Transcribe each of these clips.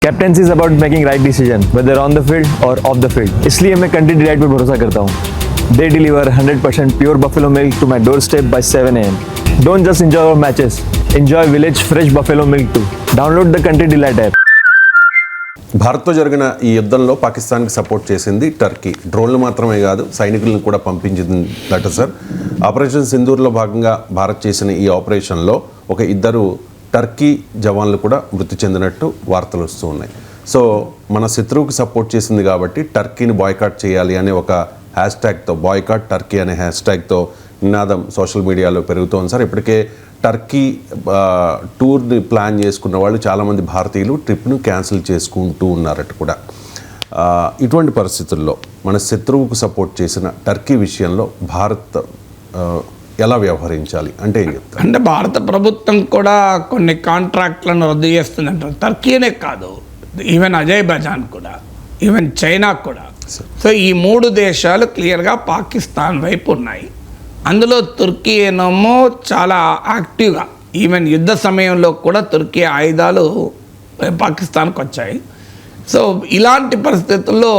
Captaincy is about making right decision whether on the field or off the field. इसलिए मैं Country Delight पर भरोसा करता हूँ। They deliver 100% pure buffalo milk to my doorstep by 7 AM। Don't just enjoy our matches, enjoy village fresh buffalo milk too. Download the Country Delight app. భారత్తో జరిగిన ఈ యుద్ధంలో పాకిస్తాన్కి సపోర్ట్ చేసింది టర్కీ. డ్రోన్లు మాత్రమే కాదు, సైనికులను కూడా పంపించిందట సార్. ఆపరేషన్ సింధూర్లో భాగంగా భారత్ చేసిన ఈ ఆపరేషన్లో ఒక ఇద్దరు టర్కీ జవాన్లు కూడా మృతి చెందినట్టు వార్తలు వస్తూ ఉన్నాయి. సో మన శత్రువుకి సపోర్ట్ చేసింది కాబట్టి టర్కీని బాయ్కాట్ చేయాలి అనే ఒక హ్యాష్ట్యాగ్తో, బాయ్కాట్ టర్కీ అనే హ్యాష్ట్యాగ్తో నినాదం సోషల్ మీడియాలో పెరుగుతోంది సార్. ఇప్పటికే టర్కీ టూర్ని ప్లాన్ చేసుకున్న వాళ్ళు చాలామంది భారతీయులు ట్రిప్ను క్యాన్సిల్ చేసుకుంటూ ఉన్నారట కూడా. ఇటువంటి పరిస్థితుల్లో మన శత్రువుకు సపోర్ట్ చేసిన టర్కీ విషయంలో భారత్ ఎలా వ్యవహరించాలి అంటే ఏం చెప్తారు? అంటే భారత ప్రభుత్వం కూడా కొన్ని కాంట్రాక్ట్లను రద్దు చేస్తుందంటారు. టర్కీనే కాదు, ఈవెన్ అజర్బైజాన్ కూడా, ఈవెన్ చైనా కూడా. సో ఈ మూడు దేశాలు క్లియర్గా పాకిస్తాన్ వైపు ఉన్నాయి. అందులో తుర్కీ ఏమో చాలా యాక్టివ్గా, ఈవెన్ యుద్ధ సమయంలో కూడా తుర్కీ ఆయుధాలు పాకిస్తాన్కి వచ్చాయి. సో ఇలాంటి పరిస్థితుల్లో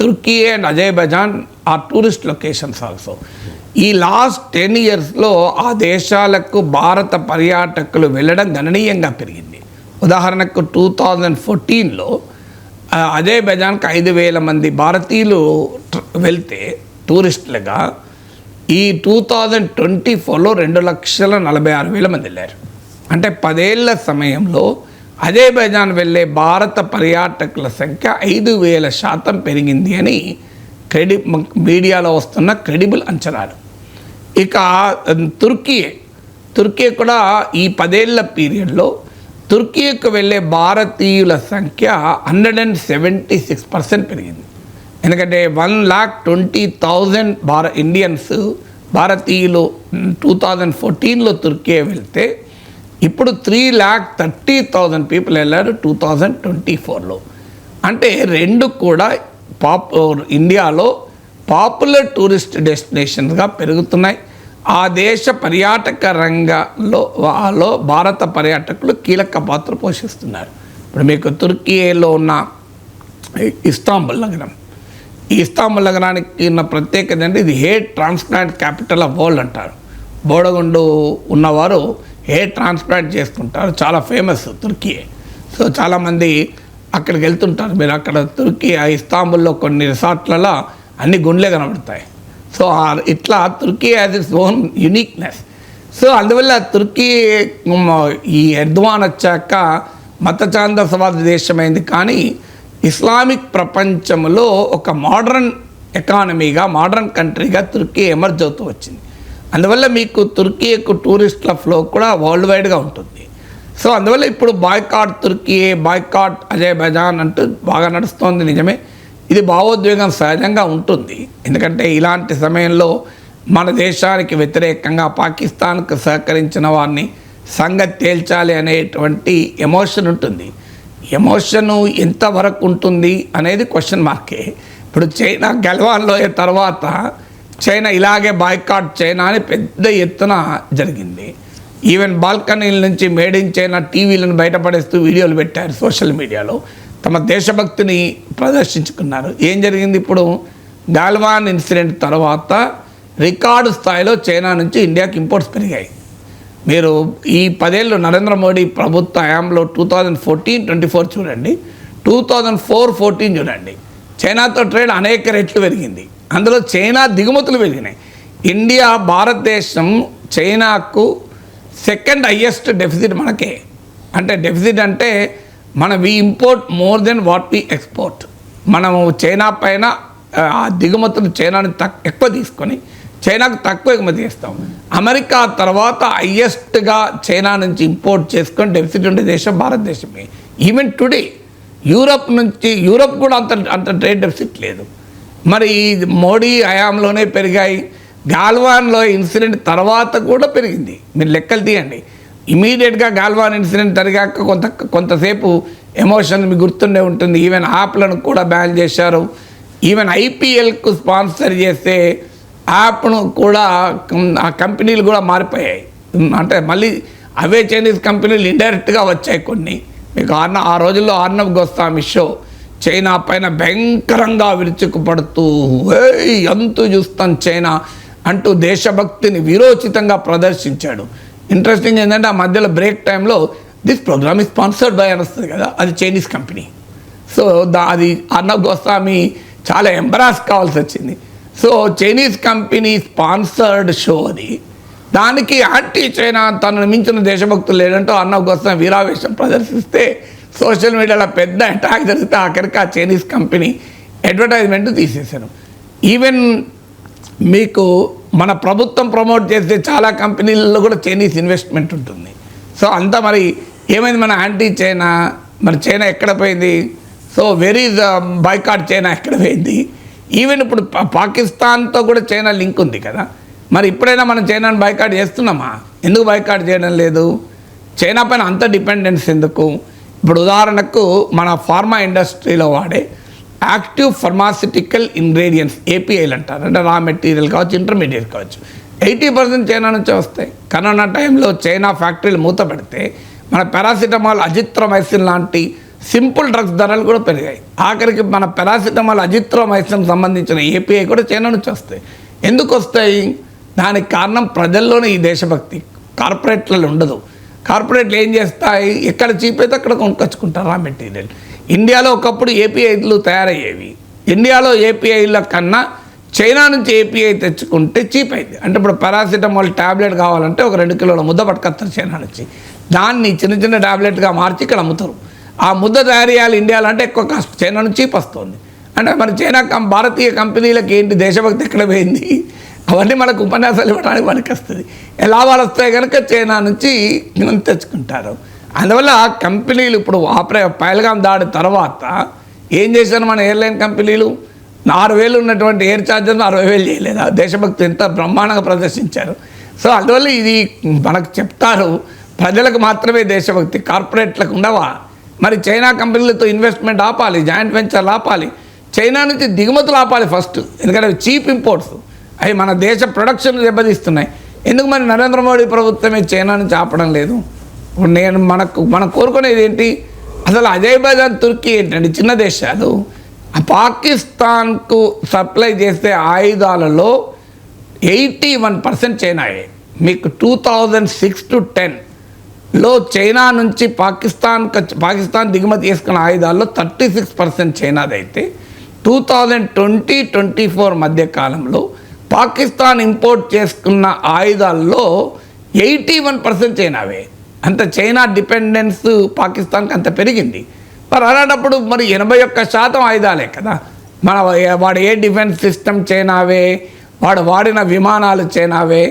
Turkey and Azerbaijan are tourist locations also. ఈ లాస్ట్ 10 yearsలో ఆ దేశాలకు భారత పర్యాటకులు వెళ్ళడం గణనీయంగా పెరిగింది. ఉదాహరణకు 2014లో అజర్బైజాన్కి 5,000 మంది భారతీయులు వెళ్తే టూరిస్టులుగా, ఈ 2024లో 2,46,000 మంది వెళ్ళారు. అంటే 10 ఏళ్ల సమయంలో అజర్బైజాన్ వెళ్ళే భారత పర్యాటకుల సంఖ్య 5,000% పెరిగింది అని మీడియాలో వస్తున్న క్రెడిబుల్ అంచనాలు. ఇక తుర్కీ కూడా ఈ 10 ఏళ్ల పీరియడ్లో తుర్కీకి వెళ్ళే భారతీయుల సంఖ్య 176% పెరిగింది. ఎందుకంటే 1,20,000 ఇండియన్స్ భారతీయులు 2014లో తుర్కీ వెళ్తే ఇప్పుడు 3,30,000 పీపుల్ వెళ్ళారు 2024లో. అంటే రెండు కూడా ఇండియాలో పాపులర్ టూరిస్ట్ డెస్టినేషన్స్గా పెరుగుతున్నాయి. ఆ దేశ పర్యాటక రంగంలో భారత పర్యాటకులు కీలక పాత్ర పోషిస్తున్నారు. ఇప్పుడు మీకు తుర్కీలో ఉన్న ఇస్తాంబుల్ నగరం, ఈ ఇస్తాంబుల్ నగరానికి ఉన్న ప్రత్యేకత అంటే ఇది hair transplant capital of world అంటారు. బోడగుండు ఉన్నవారు హెయిర్ ట్రాన్స్ప్లాంట్ చేసుకుంటారు, చాలా ఫేమస్ తుర్కీ. సో చాలామంది అక్కడికి వెళ్తుంటారు. మీరు అక్కడ తుర్కీ ఇస్తాంబుల్లో కొన్ని రిసార్ట్లలో అన్ని గుండ్లే కనబడతాయి. సో ఇట్లా Turkey has its own uniqueness. So అందువల్ల తుర్కీ ఈ ఎర్దోగాన్ వచ్చాక మత ఛాందసవాద దేశమైంది, కానీ ఇస్లామిక్ ప్రపంచంలో ఒక మోడర్న్ ఎకానమీగా, మోడర్న్ కంట్రీగా తుర్కీ ఎమర్జ్ అవుతూ వచ్చింది. అందువల్ల మీకు తుర్కీకు టూరిస్టుల ఫ్లో కూడా వరల్డ్ వైడ్గా ఉంటుంది. సో అందువల్ల ఇప్పుడు బాయ్కాట్ తుర్కీ, బాయ్కాట్ అజర్బైజాన్ అంటూ బాగా నడుస్తోంది. నిజమే, ఇది భావోద్వేగం సహజంగా ఉంటుంది. ఎందుకంటే ఇలాంటి సమయంలో మన దేశానికి వ్యతిరేకంగా పాకిస్తాన్కు సహకరించిన వారిని సంగతి తేల్చాలి అనేటువంటి ఎమోషన్ ఉంటుంది. ఎమోషను ఎంతవరకు ఉంటుంది అనేది క్వశ్చన్ మార్కే. ఇప్పుడు చైనా గల్వాన్లో తర్వాత చైనా ఇలాగే బాయ్కాట్ చైనా అని పెద్ద ఎత్తున జరిగింది. ఈవెన్ బాల్కనీల నుంచి మేడ్ ఇన్ చైనా టీవీలను బయటపడేస్తూ వీడియోలు పెట్టారు సోషల్ మీడియాలో, తమ దేశభక్తిని ప్రదర్శించుకున్నారు. ఏం జరిగింది? ఇప్పుడు గాల్వాన్ ఇన్సిడెంట్ తర్వాత రికార్డు స్థాయిలో చైనా నుంచి ఇండియాకి ఇంపోర్ట్స్ పెరిగాయి. మీరు ఈ 10 ఏళ్ళు నరేంద్ర మోడీ ప్రభుత్వ హయాంలో 2014-24 చూడండి, 2004-14 చూడండి, చైనాతో ట్రేడ్ అనేక రెట్లు పెరిగింది. అందులో చైనా దిగుమతులు పెరిగినాయి. ఇండియా, భారతదేశం చైనాకు సెకండ్ హయ్యెస్ట్ డెఫిసిట్ మనకే. అంటే డెఫిసిట్ అంటే we import more than what we export. మనము చైనా పైన ఆ దిగుమతులు చైనాని ఎక్కువ తీసుకొని చైనాకు తక్కువ ఎగుమతి చేస్తాం. అమెరికా తర్వాత హయ్యెస్ట్గా చైనా నుంచి ఇంపోర్ట్ చేసుకొని డెఫిసిట్ ఉండే దేశం భారతదేశమే. ఈవెన్ టుడే యూరప్ కూడా అంత ట్రేడ్ డెఫిసిట్ లేదు. మరి మోడీ హయాంలోనే పెరిగాయి. గాల్వాన్లో ఇన్సిడెంట్ తర్వాత కూడా పెరిగింది. మీరు లెక్కలు తీయండి. ఇమీడియట్గా గాల్వాన్ ఇన్సిడెంట్ జరిగాక కొంతసేపు ఎమోషన్ మీకు గుర్తుండే ఉంటుంది. ఈవెన్ యాప్లను కూడా బ్యాన్ చేశారు. ఈవెన్ ఐపీఎల్కు స్పాన్సర్ చేసే యాప్ను కూడా ఆ కంపెనీలు కూడా మారిపోయాయి. అంటే మళ్ళీ అవే చైనీస్ కంపెనీలు ఇండైరెక్ట్గా వచ్చాయి కొన్ని. మీకు ఆ రోజుల్లో ఆర్నబ్ గోస్వామి షో చైనా పైన భయంకరంగా విరుచుకుపడుతూ ఎంతో చూస్తాం చైనా అంటూ దేశభక్తిని వీరోచితంగా ప్రదర్శించాడు. ఇంట్రెస్టింగ్ ఏంటంటే ఆ మధ్యలో బ్రేక్ టైంలో this program is sponsored by అని వస్తుంది కదా, అది చైనీస్ కంపెనీ. సో అది అర్నబ్ గోస్వామి చాలా ఎంబరాస్ కావాల్సి వచ్చింది. So Chinese company sponsored show అది, దానికి యాంటీ చైనా తనను మించిన దేశభక్తులు లేదంటూ అర్నబ్ గోస్వామి వీరావేశం ప్రదర్శిస్తే సోషల్ మీడియాలో పెద్ద అటాక్ జరిగితే ఆఖరికి ఆ చైనీస్ కంపెనీ అడ్వర్టైజ్మెంట్ తీసేశాను. ఈవెన్ మీకు మన ప్రభుత్వం ప్రమోట్ చేసే చాలా కంపెనీలలో కూడా చైనీస్ ఇన్వెస్ట్మెంట్ ఉంటుంది. సో అంతా మరి ఏమైంది మన యాంటీ చైనా, మరి చైనా ఎక్కడ పోయింది? సో వెరీ బైకాట్ చైనా ఎక్కడ పోయింది? ఈవెన్ ఇప్పుడు పాకిస్తాన్తో కూడా చైనా లింక్ ఉంది కదా, మరి ఇప్పుడైనా మనం చైనాను బైకాట్ చేస్తున్నామా? ఎందుకు బైకాట్ చేయడం లేదు? చైనా పైన అంత డిపెండెన్స్ ఎందుకు? ఇప్పుడు ఉదాహరణకు మన ఫార్మా ఇండస్ట్రీలో వాడే యాక్టివ్ ఫార్మాసిటికల్ ఇంగ్రీడియంట్స్ ఏపీఐలు అంటారు, అంటే రా మెటీరియల్ కావచ్చు, ఇంటర్మీడియట్ కావచ్చు, 80% చైనా నుంచే వస్తాయి. కరోనా టైంలో చైనా ఫ్యాక్టరీలు మూత పెడితే మన పారాసిటమాల్, అజిత్రోమైసిన్ లాంటి సింపుల్ డ్రగ్స్ ధరలు కూడా పెరిగాయి. ఆఖరికి మన పారాసిటమాల్, అజిత్రోమైసిన్ సంబంధించిన ఏపీఐ కూడా చైనా నుంచి వస్తాయి. ఎందుకు వస్తాయి? దానికి కారణం ప్రజల్లోనే ఈ దేశభక్తి. కార్పొరేట్లలో ఉండదు. కార్పొరేట్లు ఏం చేస్తాయి, ఎక్కడ చీప్ అయితే అక్కడ కొనుక్కొచ్చుకుంటారు రా మెటీరియల్. ఇండియాలో ఒకప్పుడు ఏపీఐలు తయారయ్యేవి. ఇండియాలో ఏపీఐల కన్నా చైనా నుంచి ఏపీఐ తెచ్చుకుంటే చీప్ అయింది. అంటే ఇప్పుడు పారాసిటమాల్ ట్యాబ్లెట్ కావాలంటే ఒక 2 కిలోల ముద్ద పట్టుకొస్తారు చైనా నుంచి, దాన్ని చిన్న చిన్న ట్యాబ్లెట్గా మార్చి ఇక్కడ అమ్ముతారు. ఆ ముద్ద తయారు చేయాలి ఇండియాలో అంటే ఎక్కువ కాస్ట్, చైనా నుంచి చీప్ వస్తుంది. అంటే మరి చైనా భారతీయ కంపెనీలకు ఏంటి దేశభక్తి ఎక్కడ పోయింది? అవన్నీ మనకు ఉపన్యాసాలు ఇవ్వడానికి మనకి వస్తుంది. లాభాలు వస్తాయి కనుక చైనా నుంచి తెచ్చుకుంటారు. అందువల్ల కంపెనీలు ఇప్పుడు పహల్గాం దాడి తర్వాత ఏం చేశారు మన ఎయిర్లైన్ కంపెనీలు? 6,000 ఉన్నటువంటి ఎయిర్ ఛార్జర్ను 60,000 చేయలేదా? దేశభక్తి ఎంత బ్రహ్మాండంగా ప్రదర్శించారు. సో అందువల్ల ఇది మనకు చెప్తారు, ప్రజలకు మాత్రమే దేశభక్తి, కార్పొరేట్లకు ఉండవా? మరి చైనా కంపెనీలతో ఇన్వెస్ట్మెంట్ ఆపాలి, జాయింట్ వెంచర్లు ఆపాలి, చైనా నుంచి దిగుమతులు ఆపాలి ఫస్ట్, ఎందుకంటే చీప్ ఇంపోర్ట్స్ అవి మన దేశ ప్రొడక్షన్ దెబ్బతీస్తున్నాయి. ఎందుకు మరి నరేంద్ర మోడీ ప్రభుత్వమే చైనా నుంచి ఆపడం లేదు? ఇప్పుడు మనం కోరుకునేది ఏంటి? అసలు అజర్బైజాన్, తుర్కీ ఏంటంటే చిన్న దేశాలు. పాకిస్తాన్కు సప్లై చేసే ఆయుధాలలో 81% చైనాయే. మీకు 2006 to 10లో చైనా నుంచి పాకిస్తాన్ దిగుమతి చేసుకున్న ఆయుధాల్లో 36% చైనాదైతే 2020-24 మధ్య కాలంలో పాకిస్తాన్ ఇంపోర్ట్ చేసుకున్న ఆయుధాల్లో 81% చైనావే. అంత చైనా డిపెండెన్స్ పాకిస్తాన్కి అంత పెరిగింది. మరి అలాంటప్పుడు మరి 81% ఆయుధాలే కదా. వాడు ఏ డిఫెన్స్ సిస్టమ్ చైనావే, వాడు వాడిన విమానాలు చైనావే.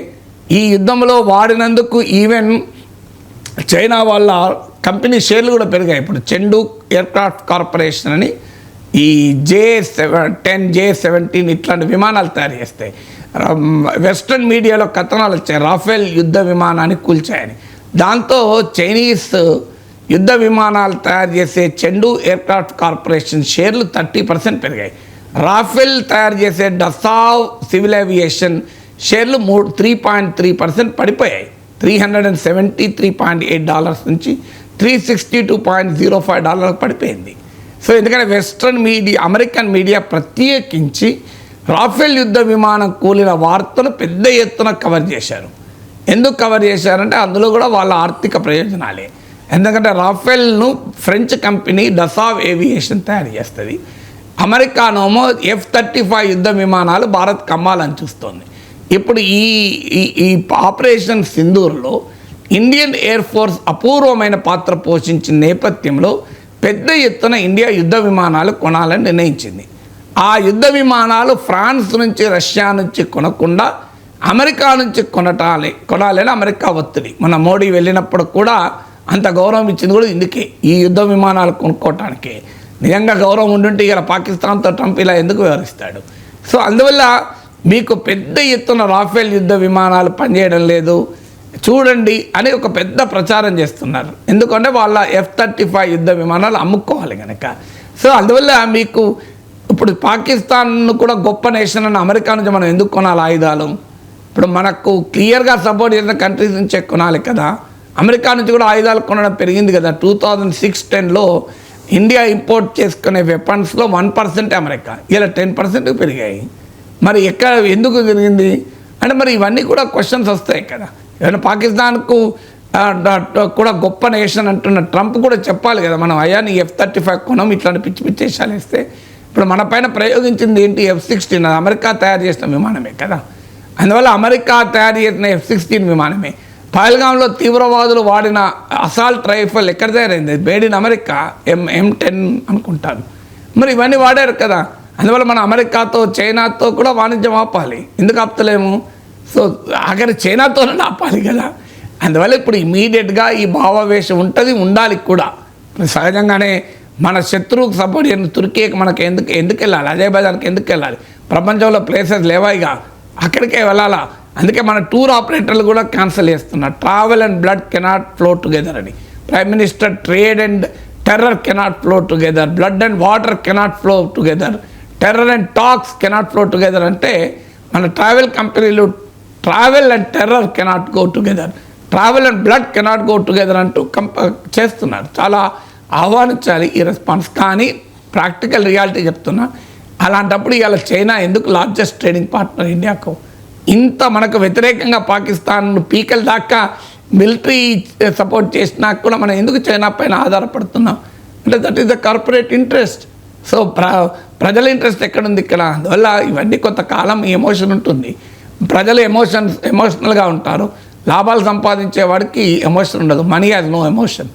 ఈ యుద్ధంలో వాడినందుకు ఈవెన్ చైనా వాళ్ళ కంపెనీ షేర్లు కూడా పెరిగాయి. ఇప్పుడు చెండు ఎయిర్క్రాఫ్ట్ కార్పొరేషన్ అని ఈ J-10, J-17 ఇట్లాంటి విమానాలు తయారు చేస్తాయి. వెస్ట్రన్ మీడియాలో కథనాలు వచ్చాయి, రాఫెల్ యుద్ధ విమానాన్ని కూల్చాయని. దాంతో చైనీస్ యుద్ధ విమానాలు తయారు చేసే చెండు ఎయిర్క్రాఫ్ట్ కార్పొరేషన్ షేర్లు 30% పెరిగాయి. రాఫెల్ తయారు చేసే డసావ్ సివిల్ ఏవియేషన్ షేర్లు 3.3% పడిపోయాయి. $373.8 నుంచి $362.05 పడిపోయింది. సో ఎందుకంటే వెస్ట్రన్ మీడియా, అమెరికన్ మీడియా ప్రత్యేకించి రాఫెల్ యుద్ధ విమానం కూలిన వార్తను పెద్ద ఎత్తున కవర్ చేశారు. ఎందుకు కవర్ చేశారంటే అందులో కూడా వాళ్ళ ఆర్థిక ప్రయోజనాలే. ఎందుకంటే రాఫెల్ను ఫ్రెంచ్ కంపెనీ డసావ్ ఏవియేషన్ తయారు చేస్తుంది. అమెరికానేమో F-35 యుద్ధ విమానాలు భారత్కి అమ్మాలని చూస్తోంది. ఇప్పుడు ఈ ఆపరేషన్ సింధూర్లో ఇండియన్ ఎయిర్ ఫోర్స్ అపూర్వమైన పాత్ర పోషించిన నేపథ్యంలో పెద్ద ఎత్తున ఇండియా యుద్ధ విమానాలు కొనాలని నిర్ణయించింది. ఆ యుద్ధ విమానాలు ఫ్రాన్స్ నుంచి, రష్యా నుంచి కొనకుండా అమెరికా నుంచి కొనాలని అమెరికా ఒత్తిడి. మన మోడీ వెళ్ళినప్పుడు కూడా అంత గౌరవం ఇచ్చింది కూడా ఇందుకే, ఈ యుద్ధ విమానాలు కొనుక్కోవటానికే. నిజంగా గౌరవం ఉండుంటే ఇలా పాకిస్తాన్తో ట్రంప్ ఇలా ఎందుకు వ్యవహరిస్తాడు? సో అందువల్ల మీకు పెద్ద ఎత్తున రాఫెల్ యుద్ధ విమానాలు పనిచేయడం లేదు చూడండి అని ఒక పెద్ద ప్రచారం చేస్తున్నారు. ఎందుకంటే వాళ్ళ F-35 యుద్ధ విమానాలు అమ్ముకోవాలి కనుక. సో అందువల్ల మీకు ఇప్పుడు పాకిస్తాన్ కూడా గొప్ప నేషన్ అని అమెరికా నుంచి మనం ఎందుకు కొనాలి ఆయుధాలు? ఇప్పుడు మనకు క్లియర్గా సపోర్ట్ చేసిన కంట్రీస్ నుంచే కొనాలి కదా. అమెరికా నుంచి కూడా ఆయుధాలు కొనడం పెరిగింది కదా. 2006-10లో ఇండియా ఇంపోర్ట్ చేసుకునే వెపన్స్లో 1% అమెరికా, ఇలా 10% పెరిగాయి. మరి ఎందుకు జరిగింది అంటే మరి ఇవన్నీ కూడా క్వశ్చన్స్ వస్తాయి కదా. ఏమైనా పాకిస్తాన్కు కూడా గొప్ప నేషన్ అంటున్న ట్రంప్ కూడా చెప్పాలి కదా, మనం అయ్యా నీ F-35 కొనం ఇట్లాంటి పిచ్చి పిచ్చి వేషాలు వేస్తే. ఇప్పుడు మన పైన ప్రయోగించింది ఏంటి? F-16, అది అమెరికా తయారు చేసిన విమానమే కదా. అందువల్ల అమెరికా తయారు చేసిన F-16 విమానమే. పహల్గాంలో తీవ్రవాదులు వాడిన అసాల్ట్ రైఫల్ ఎక్కడ తయారైంది? మేడ్ ఇన్ అమెరికా, M10 అనుకుంటాను. మరి ఇవన్నీ వాడారు కదా. అందువల్ల మన అమెరికాతో చైనాతో కూడా వాణిజ్యం ఆపాలి. ఎందుకు ఆపుతలేము? సో ఆఖరి చైనాతోనే ఆపాలి కదా. అందువల్ల ఇప్పుడు ఇమీడియట్గా ఈ భావావేశం ఉంటుంది, ఉండాలి కూడా. సహజంగానే మన శత్రువుకు సపోర్ట్ చేయని తుర్కీకి మనకి ఎందుకు వెళ్ళాలి? అజర్బైజాన్కి ఎందుకు వెళ్ళాలి? ప్రపంచంలో ప్లేసెస్ లేవాయిగా, అక్కడికే వెళ్ళాలా. అందుకే మన టూర్ ఆపరేటర్లు కూడా క్యాన్సిల్ చేస్తున్నారు. Travel and blood cannot flow together అని. Prime minister trade and terror cannot flow together, blood and water cannot flow together, terror and talks cannot flow together. అంటే మన ట్రావెల్ కంపెనీలు travel and terror cannot go together, travel and blood cannot go together అంటూ చేస్తున్నారు. చాలా ఆహ్వానించాలి ఈ response. కానీ practical reality చెప్తున్నా, అలాంటప్పుడు ఇవాళ చైనా ఎందుకు లార్జెస్ట్ ట్రేడింగ్ పార్ట్నర్ ఇండియాకు? ఇంత మనకు వ్యతిరేకంగా పాకిస్తాన్ పీకల దాకా మిలిటరీ సపోర్ట్ చేసినా కూడా మనం ఎందుకు చైనా పైన ఆధారపడుతున్నాం అంటే that is the corporate interest. So ప్రజల ఇంట్రెస్ట్ ఎక్కడుంది ఇక్కడ? అందువల్ల ఇవన్నీ కొంతకాలం ఎమోషన్ ఉంటుంది. ప్రజలు ఎమోషనల్గా ఉంటారు. లాభాలు సంపాదించే వాడికి ఎమోషన్ ఉండదు. Money has no emotion.